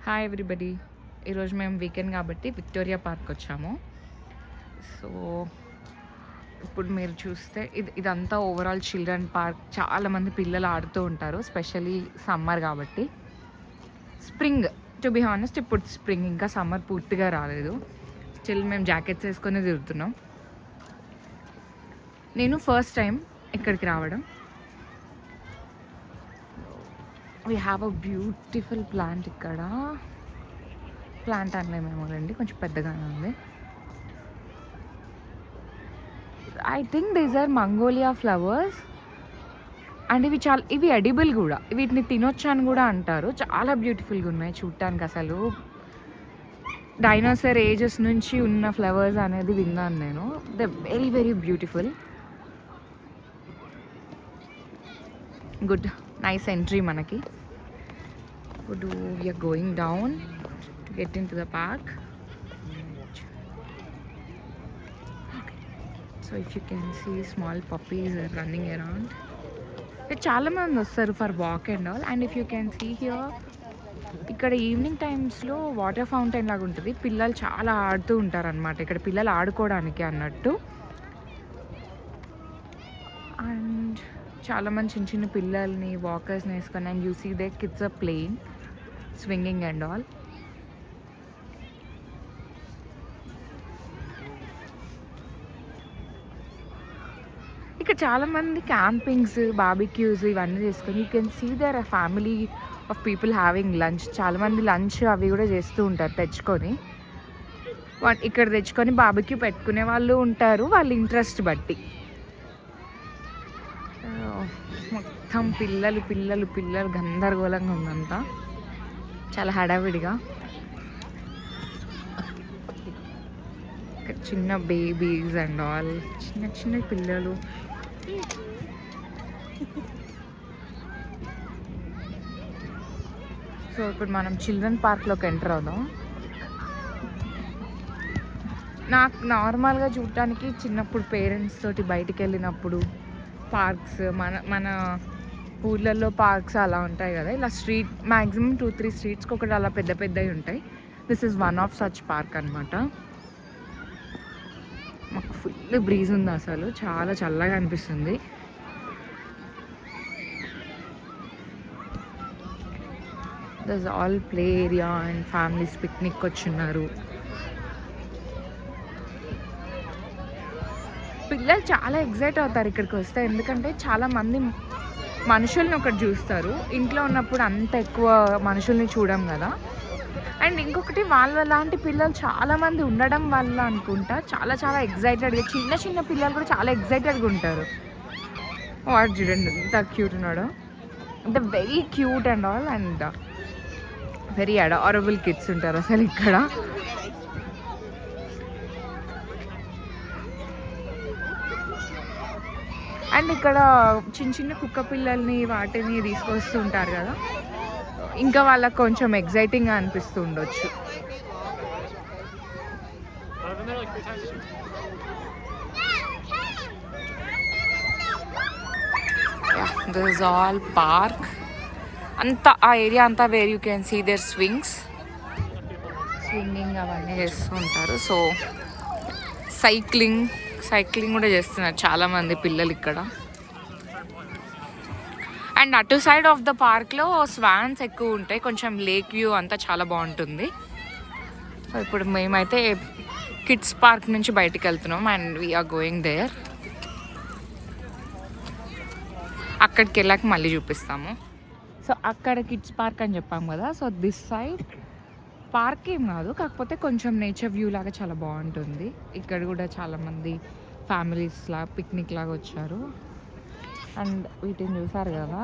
Hi everybody. ఈరోజు మేము weekend కాబట్టి విక్టోరియా పార్క్ వచ్చాము. సో ఇప్పుడు మీరు చూస్తే ఇదంతా ఓవరాల్ చిల్డ్రన్ పార్క్. చాలామంది పిల్లలు ఆడుతూ ఉంటారు, స్పెషలీ సమ్మర్ కాబట్టి. స్ప్రింగ్, టు బి హానెస్ట్ ఇప్పుడు స్ప్రింగ్, ఇంకా సమ్మర్ పూర్తిగా రాలేదు. స్టిల్ మేము జాకెట్స్ వేసుకొని తిరుగుతున్నాం. నేను ఫస్ట్ టైం ఇక్కడికి రావడం. We have a beautiful plant ఇక్కడ. ప్లాంట్ అనలేమేమో రండి, కొంచెం పెద్దగానే ఉంది. I think these are magnolia flowers and ఇవి ఎడిబుల్ కూడా. వీటిని తినొచ్చు అని కూడా అంటారు. చాలా బ్యూటిఫుల్గా ఉన్నాయి చూడటానికి. అసలు డైనోసార్ ఏజెస్ నుంచి ఉన్న ఫ్లవర్స్ అనేది విన్నాను నేను. The very very beautiful. Good, nice entry మనకి. ఇప్పుడు we are going down to get in to the park. So if you can see small puppies are running around. చాలా మంది వస్తారు for walk and all. And if you can see here, ఇక్కడ evening టైమ్స్లో water fountain లాగా ఉంటుంది. పిల్లలు చాలా ఆడుతూ ఉంటారు అనమాట. ఇక్కడ పిల్లలు ఆడుకోవడానికి అన్నట్టు. అండ్ చాలామంది చిన్న చిన్న పిల్లల్ని, వాకర్స్ని వేసుకొని, and you see they kids are playing, swinging and all. ఇక్కడ చాలామంది క్యాంపింగ్స్, బార్బిక్యూస్ ఇవన్నీ చేసుకొని, you can see there a family of people having lunch. చాలామంది లంచ్ అవి కూడా చేస్తూ ఉంటారు తెచ్చుకొని. ఇక్కడ తెచ్చుకొని బార్బిక్యూ పెట్టుకునే వాళ్ళు ఉంటారు, వాళ్ళ ఇంట్రెస్ట్ బట్టి. మొత్తం పిల్లలు పిల్లలు పిల్లలు గందరగోళంగా ఉందంతా, చాలా హడావిడిగా. చిన్న బేబీస్ అండ్ ఆల్, చిన్న చిన్న పిల్లలు. సో ఇప్పుడు మనం చిల్డ్రన్ పార్క్లోకి ఎంటర్ అవుదాం. నాకు నార్మల్గా చూడటానికి చిన్నప్పుడు పేరెంట్స్ తోటి బయటికి వెళ్ళినప్పుడు పార్క్స్, మన ఊళ్ళల్లో పార్క్స్ అలా ఉంటాయి కదా, ఇలా స్ట్రీట్ మ్యాక్సిమం 2-3 స్ట్రీట్స్కి ఒకటి అలా పెద్ద పెద్దవి ఉంటాయి. This is one of such park అనమాట. మాకు ఫుల్ బ్రీజ్ ఉంది, అసలు చాలా చల్లగా అనిపిస్తుంది. Thus all play area and families picnic వచ్చిన్నారు. పిల్లలు చాలా ఎగ్జైట్ అవుతారు ఇక్కడికి వస్తే, ఎందుకంటే చాలామంది మనుషుల్ని ఒకటి చూస్తారు. ఇంట్లో ఉన్నప్పుడు అంత ఎక్కువ మనుషుల్ని చూడం కదా. అండ్ ఇంకొకటి, వాళ్ళ లాంటి పిల్లలు చాలామంది ఉండడం వల్ల అనుకుంటా చాలా చాలా ఎగ్జైటెడ్గా, చిన్న చిన్న పిల్లలు కూడా చాలా ఎగ్జైటెడ్గా ఉంటారు. వాడు చూడండి ఎంత క్యూట్ ఉన్నాడో, అంత very cute and all. And very adorable kids ఉంటారు అసలు ఇక్కడ. అండ్ ఇక్కడ చిన్న చిన్న కుక్క పిల్లల్ని వాటిని తీసుకొస్తూ ఉంటారు కదా, ఇంకా వాళ్ళకి కొంచెం ఎగ్జైటింగ్గా అనిపిస్తూ ఉండొచ్చు. This is all park. అంతా ఆ ఏరియా అంతా where you can see there swinging అవన్నీ చేస్తూ ఉంటారు. సో సైక్లింగ్ కూడా చేస్తున్నారు చాలామంది పిల్లలు ఇక్కడ. అండ్ అటు సైడ్ ఆఫ్ ద పార్క్లో స్వాన్స్ ఎక్కువ ఉంటాయి, కొంచెం లేక్ వ్యూ అంతా చాలా బాగుంటుంది. ఇప్పుడు మేమైతే కిడ్స్ పార్క్ నుంచి బయటికి వెళ్తున్నాం అండ్ వీఆర్ గోయింగ్ దేర్. అక్కడికి వెళ్ళాక మళ్ళీ చూపిస్తాము. సో అక్కడ కిడ్స్ పార్క్ అని చెప్పాము కదా, సో దిస్ సైడ్ పార్క్ ఏం కాదు, కాకపోతే కొంచెం నేచర్ వ్యూ లాగా చాలా బాగుంటుంది. ఇక్కడ కూడా చాలామంది ఫ్యామిలీస్ లాగా పిక్నిక్ లాగా వచ్చారు. అండ్ వీటిని చూసారు కదా,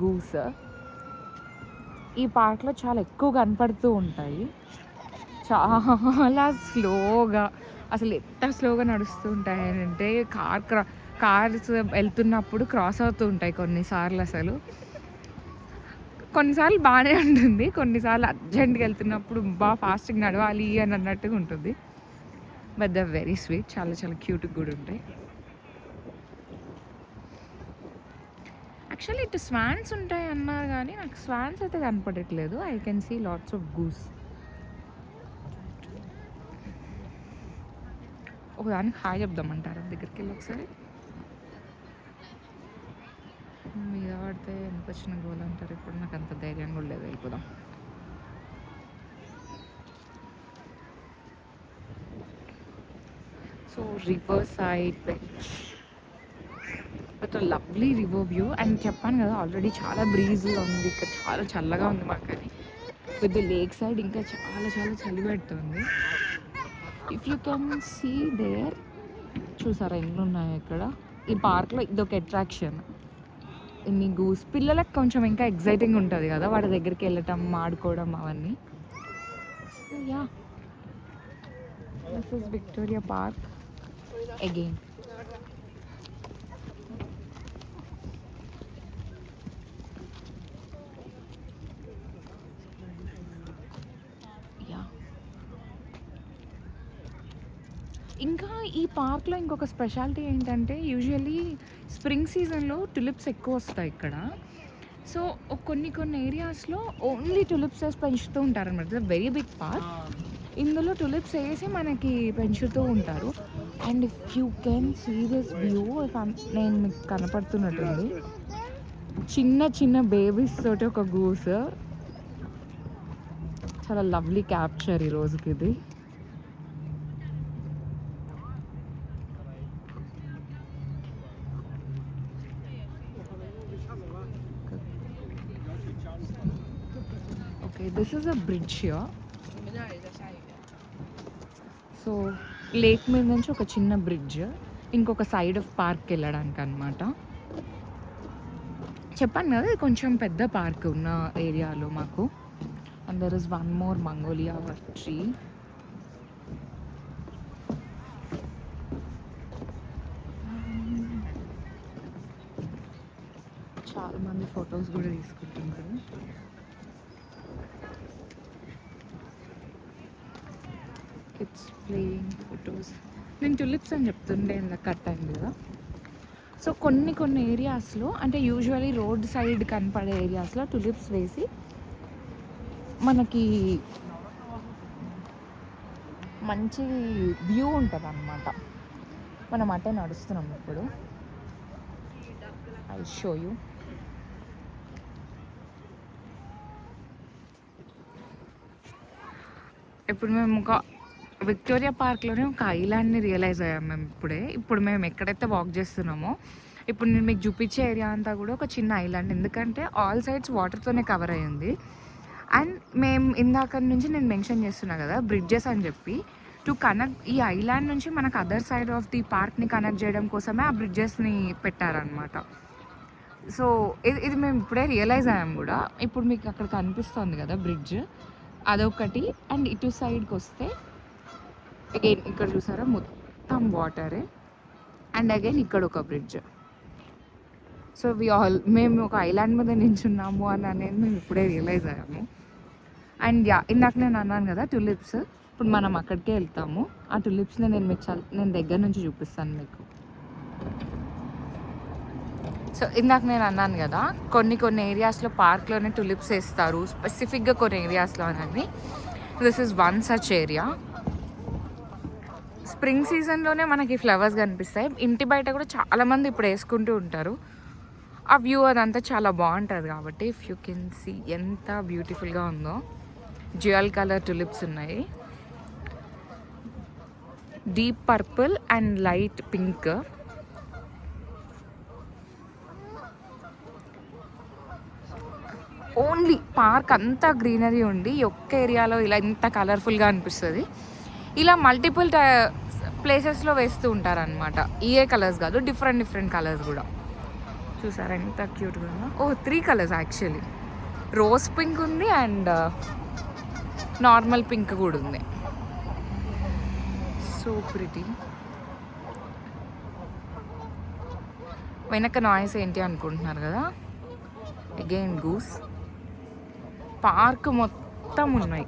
గూస్. ఈ పార్క్లో చాలా ఎక్కువ కనపడుతూ ఉంటాయి, చాలా స్లోగా, అసలు ఎంత స్లోగా నడుస్తూ ఉంటాయి అంటే కార్స్ వెళ్తున్నప్పుడు క్రాస్ అవుతూ ఉంటాయి కొన్నిసార్లు. అసలు కొన్నిసార్లు బాగానే ఉంటుంది, కొన్నిసార్లు అర్జెంట్గా వెళ్తున్నప్పుడు బాగా ఫాస్ట్గా నడవాలి అని అన్నట్టుగా ఉంటుంది. బట్ ద వెరీ స్వీట్, చాలా చాలా క్యూట్గా కూడా ఉంటాయి. యాక్చువల్లీ ఇటు స్వాన్స్ ఉంటాయి అన్నారు కానీ నాకు స్వాన్స్ అయితే కనపడట్లేదు. I can see lots of goose. ఒకదానికి హాయ్ చెప్దామంటారా దగ్గరికి వెళ్ళి ఒకసారి? మీద పడితే ఎందుకు వచ్చిన గోల్ అంటారు. ఇప్పుడు నాకు అంత ధైర్యం కూడా లేదు. వెళ్ళిపోదాం. So river side bench with lovely river view. And చెప్పాను కదా ఆల్రెడీ చాలా బ్రీజ్గా ఉంది ఇక్కడ, చాలా చల్లగా ఉంది మాకు. కానీ విత్ ద లేక్ సైడ్ ఇంకా చాలా చాలా చలి పెడుతుంది. If you can see there, చూసారా ఎన్ని ఉన్నాయో ఇక్కడ. ఈ పార్క్లో ఇదొక అట్రాక్షన్. ఇన్ని గూస్ పిల్లలకు కొంచెం ఇంకా ఎగ్జైటింగ్ ఉంటుంది కదా వాడి దగ్గరికి వెళ్ళటం, ఆడుకోవడం అవన్నీ. Yeah, this is Victoria park again. ఇంకా ఈ పార్క్లో ఇంకొక స్పెషాలిటీ ఏంటంటే యూజువల్లీ స్ప్రింగ్ సీజన్లో టులిప్స్ ఎక్కువ వస్తాయి ఇక్కడ. సో కొన్ని ఏరియాస్లో ఓన్లీ టులిప్స్ వేసి పెంచుతూ ఉంటారు అనమాట. It's very big park. ఇందులో టులిప్స్ వేసి మనకి పెంచుతూ ఉంటారు. And if you can see this view, నేను మీకు కనపడుతున్నట్టుంది చిన్న చిన్న బేబీస్ తోటి ఒక గూస్. చాలా లవ్లీ క్యాప్చర్ ఈ రోజుకి ఇది. This is a bridge here. So lake మీద నుంచి ఒక చిన్న బ్రిడ్జ్ ఇంకొక సైడ్ ఆఫ్ పార్క్ వెళ్ళడానికి అనమాట. చెప్పాను కదా ఇది కొంచెం పెద్ద పార్క్ ఉన్న ఏరియాలో మాకు. And there is one more Mongolia tree. చాలా మంది ఫొటోస్ కూడా తీసుకుంటున్నారు. Kids playing photos. నేను టులిప్స్ అని చెప్తుండే ఇందాక కట్ అయింది కదా. సో కొన్ని ఏరియాస్లో అంటే యూజువలీ రోడ్ సైడ్ కనపడే ఏరియాస్లో టులిప్స్ వేసి మనకి మంచి వ్యూ ఉంటుంది అన్నమాట. మనం అటే నడుస్తున్నాం ఇప్పుడు. I show you. ఇప్పుడు మేము ఒక విక్టోరియా పార్క్లోనే ఒక ఐలాండ్ని రియలైజ్ అయ్యాం మేము ఇప్పుడు మేము ఎక్కడైతే వాక్ చేస్తున్నామో ఇప్పుడు నేను మీకు చూపించే ఏరియా అంతా కూడా ఒక చిన్న ఐలాండ్. ఎందుకంటే ఆల్ సైడ్స్ వాటర్తోనే కవర్ అయ్యింది. అండ్ మేము ఇందాక నుంచి నేను మెన్షన్ చేస్తున్నా కదా బ్రిడ్జెస్ అని చెప్పి, టు కనెక్ట్ ఈ ఐలాండ్ నుంచి మనకు అదర్ సైడ్ ఆఫ్ ది పార్క్ని కనెక్ట్ చేయడం కోసమే ఆ బ్రిడ్జెస్ని పెట్టారనమాట. సో ఇది మేము ఇప్పుడే రియలైజ్ అయ్యాం కూడా. ఇప్పుడు మీకు అక్కడ కనిపిస్తుంది కదా బ్రిడ్జ్, అదొకటి. అండ్ ఇటు సైడ్కి వస్తే అగైన్ ఇక్కడ చూసారా మొత్తం వాటరే. అండ్ అగైన్ ఇక్కడ ఒక బ్రిడ్జ్. సో మేము ఒక ఐలాండ్ మీద నించున్నాము అనేది మేము ఇప్పుడే రియలైజ్ అయ్యాము. అండ్ ఇందాక నేను అన్నాను కదా టులిప్స్, ఇప్పుడు మనం అక్కడికే వెళ్తాము. ఆ టులిప్స్ని నేను దగ్గర నుంచి చూపిస్తాను మీకు. సో ఇందాక నేను అన్నాను కదా కొన్ని ఏరియాస్లో పార్క్లోనే టులిప్స్ వేస్తారు, స్పెసిఫిక్గా కొన్ని ఏరియాస్లో అనేది. This is one such area. Spring సీజన్లోనే మనకి ఫ్లవర్స్ కనిపిస్తాయి. ఇంటి బయట కూడా చాలామంది ఇప్పుడు వేసుకుంటూ ఉంటారు. ఆ వ్యూ అదంతా చాలా బాగుంటుంది కాబట్టి. ఇఫ్ యూ కెన్ సీ ఎంత బ్యూటిఫుల్గా ఉందో. డ్యూయల్ కలర్ టులిప్స్ ఉన్నాయి, deep purple and light pink. Only park అంతా గ్రీనరీ ఉండి ఒక్క ఏరియాలో ఇలా ఇంత కలర్ఫుల్గా అనిపిస్తుంది. ఇలా మల్టిపుల్ ప్లేసెస్లో వేస్తూ ఉంటారనమాట. ఏ కలర్స్ కాదు, డిఫరెంట్ కలర్స్ కూడా. చూసారా ఎంత క్యూట్గా ఉందో. 3 కలర్స్ యాక్చువల్లీ. రోజ్ పింక్ ఉంది అండ్ నార్మల్ పింక్ కూడా ఉంది. So pretty. వెనక నాయిస్ ఏంటి అనుకుంటున్నారు కదా, అగైన్ గూస్. పార్క్ మొత్తం ఉన్నాయి.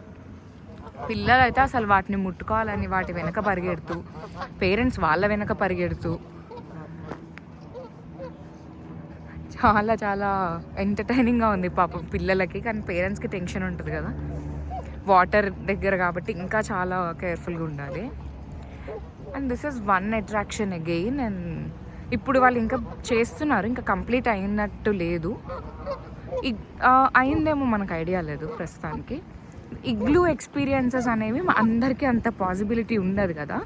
పిల్లలు అయితే అసలు వాటిని ముట్టుకోవాలని వాటి వెనక పరిగెడుతూ, పేరెంట్స్ వాళ్ళ వెనక పరిగెడుతూ చాలా చాలా ఎంటర్టైనింగ్గా ఉంది పాపం పిల్లలకి, కానీ పేరెంట్స్కి టెన్షన్ ఉంటుంది కదా, వాటర్ దగ్గర కాబట్టి ఇంకా చాలా కేర్ఫుల్గా ఉండాలి. And this is one attraction again. And ఇప్పుడు వాళ్ళు ఇంకా చేస్తున్నారు, ఇంకా కంప్లీట్ అయినట్టు లేదు, అయిందేమో మనకు ఐడియా లేదు ప్రస్తుతానికి. ఇగ్లూ ఎక్స్పీరియన్సెస్ అనేవి అందరికీ అంత పాసిబిలిటీ ఉండదు కదా,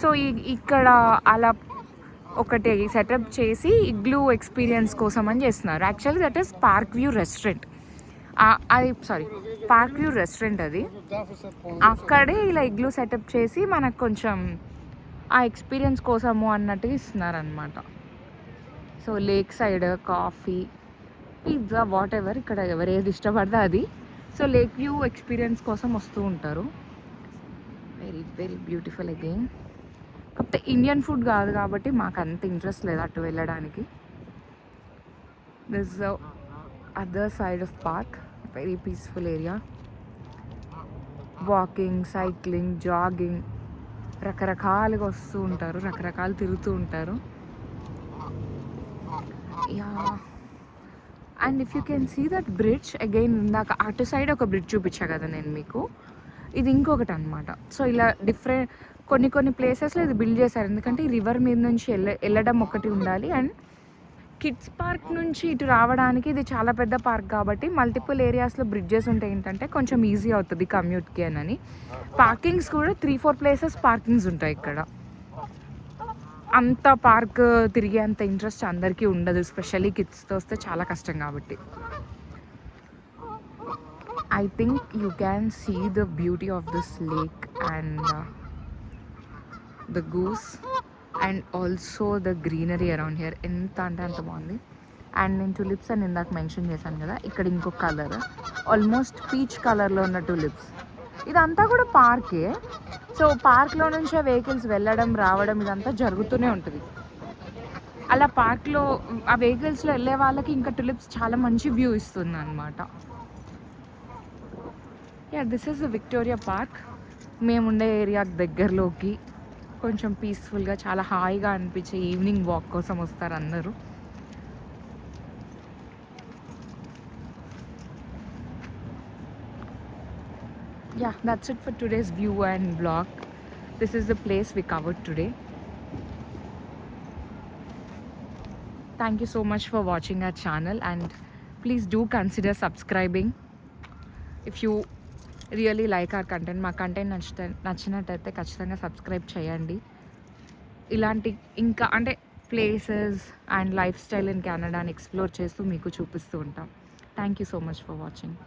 సో ఇక్కడ అలా ఒకటి సెటప్ చేసి ఇగ్లూ ఎక్స్పీరియన్స్ కోసం అని చేస్తున్నారు. Actually that is park view restaurant, అది పార్క్ వ్యూ రెస్టారెంట్ అది. అక్కడే ఇలా ఇగ్లూ సెటప్ చేసి మనకు కొంచెం ఆ ఎక్స్పీరియన్స్ కోసము అన్నట్టుగా ఇస్తున్నారనమాట. So lake side coffee, pizza, whatever, ఇక్కడ ఎవరు ఏది ఇష్టపడితే అది. సో లేక్ వ్యూ ఎక్స్పీరియన్స్ కోసం వస్తూ ఉంటారు. Very very beautiful again. కాకపోతే ఇండియన్ ఫుడ్ కాదు కాబట్టి మాకు అంత ఇంట్రెస్ట్ లేదు అటు వెళ్ళడానికి. This other side of park, very peaceful area. Walking, cycling, jogging, రకరకాలుగా వస్తూ ఉంటారు, రకరకాలు తిరుగుతూ ఉంటారు. Yeah, and if you can see that bridge again, ఇందాక అటు సైడ్ ఒక బ్రిడ్జ్ చూపించా కదా నేను మీకు, ఇది ఇంకొకటి అనమాట. సో ఇలా డిఫరెంట్ కొన్ని ప్లేసెస్లో ఇది బిల్డ్ చేశారు, ఎందుకంటే ఈ రివర్ మీద నుంచి వెళ్ళడం ఒకటి ఉండాలి. అండ్ కిడ్స్ పార్క్ నుంచి ఇటు రావడానికి ఇది చాలా పెద్ద పార్క్ కాబట్టి మల్టిపుల్ ఏరియాస్లో బ్రిడ్జెస్ ఉంటే ఏంటంటే కొంచెం ఈజీ అవుతుంది కమ్యూట్కి అని. పార్కింగ్స్ కూడా 3-4 ప్లేసెస్ పార్కింగ్స్ ఉంటాయి ఇక్కడ. అంత పార్క్ తిరిగే అంత ఇంట్రెస్ట్ అందరికీ ఉండదు, స్పెషల్లీ కిడ్స్తో వస్తే చాలా కష్టం కాబట్టి. I think you can see the beauty of this lake and the goose and also the greenery around here. ఎంత అంటే అంత బాగుంది. అండ్ నేను టులిప్స్ అని ఇందాక మెన్షన్ చేశాను కదా, ఇక్కడ ఇంకొక కలర్, ఆల్మోస్ట్ పీచ్ కలర్లో ఉన్న టులిప్స్. ఇదంతా కూడా పార్కే. సో పార్క్లో నుంచే వెహికల్స్ వెళ్ళడం రావడం ఇదంతా జరుగుతూనే ఉంటుంది. అలా పార్క్లో ఆ వెహికల్స్లో వెళ్ళే వాళ్ళకి ఇంకా టులిప్స్ చాలా మంచి వ్యూ ఇస్తుంది అనమాట. Yeah, this is the Victoria park. మేముండే ఏరియా దగ్గరలోకి కొంచెం పీస్ఫుల్గా చాలా హాయిగా అనిపించే ఈవినింగ్ వాక్ కోసం వస్తారు అందరూ. Yeah, that's it for today's view and vlog. This is the place we covered today. Thank you so much for watching our channel, and please do consider subscribing if you really like our content. మా content నచ్చినట్టయితే ఖచ్చితంగా subscribe చేయండి. ఇలాంటి ఇంకా అంటే places and lifestyle in కెనడాని explore చేస్తూ మీకు చూపిస్తూ ఉంటాం. Thank you so much for watching.